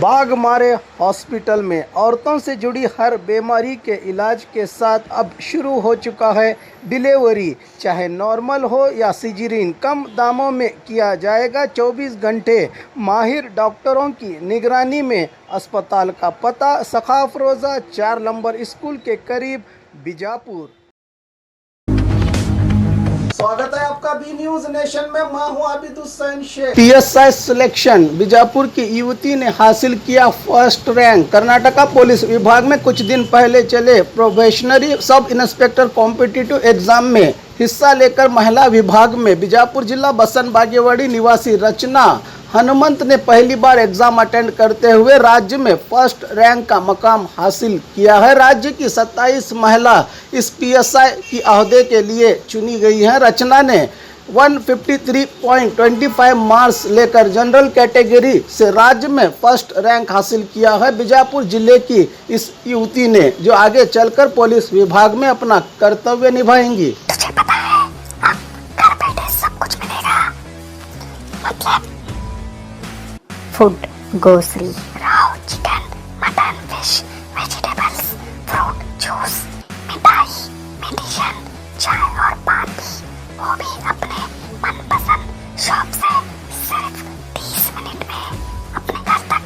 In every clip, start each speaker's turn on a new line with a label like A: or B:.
A: बाघ मारे हॉस्पिटल में औरतों से जुड़ी हर बीमारी के इलाज के साथ अब शुरू हो चुका है डिलीवरी। चाहे नॉर्मल हो या सिजेरियन, कम दामों में किया जाएगा। 24 घंटे माहिर डॉक्टरों की निगरानी में। अस्पताल का पता सखाफ रोज़ा 4 नंबर स्कूल के करीब, बीजापुर। स्वागत है आपका बी न्यूज नेशन में। मैं हूं आबिद हुसैन शेख। PSI सिलेक्शन, बीजापुर की युवती ने हासिल किया फर्स्ट रैंक। कर्नाटका पुलिस विभाग में कुछ दिन पहले चले probationary sub inspector competitive exam में हिस्सा लेकर महिला विभाग में बीजापुर जिला बसन बागेवाड़ी निवासी रचना हनुमंत ने पहली बार एग्जाम अटेंड करते हुए राज्य में फर्स्ट रैंक का मकाम हासिल किया है। राज्य की 27 महिला इस PSI की अहदे के लिए चुनी गई हैं। रचना ने 153.25 मार्क्स लेकर जनरल कैटेगरी से राज्य में फर्स्ट रैंक हासिल किया है। बीजापुर जिले की इस युवती ने जो आगे चलकर पुलिस विभाग में अपना कर्तव्य निभाएंगी।
B: तुझे पता है अब घर बैठे सब कुछ मिलेगा, मतलब food, grocery, Rao, chicken, mutton, fish, vegetables, fruit, juice, मिठाई, मेडिसिन, चाय और पानी, वो भी अपने मनपसंद शॉप से सिर्फ 30 मिनट में अपने घर तक।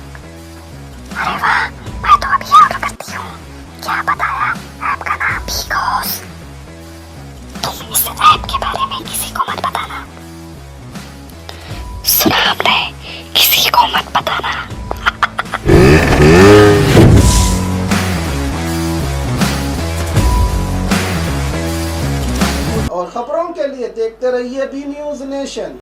B: अरे वाह, मैं तो अभी ऑर्डर करती हूँ। क्या बताया? ऐप का नाम बिगोस। तुम इस ऐप के बारे में किसी को मत बताना। सुना आपने? किसी को मत बताना।
A: और खबरों के लिए देखते रहिए बी न्यूज नेशन।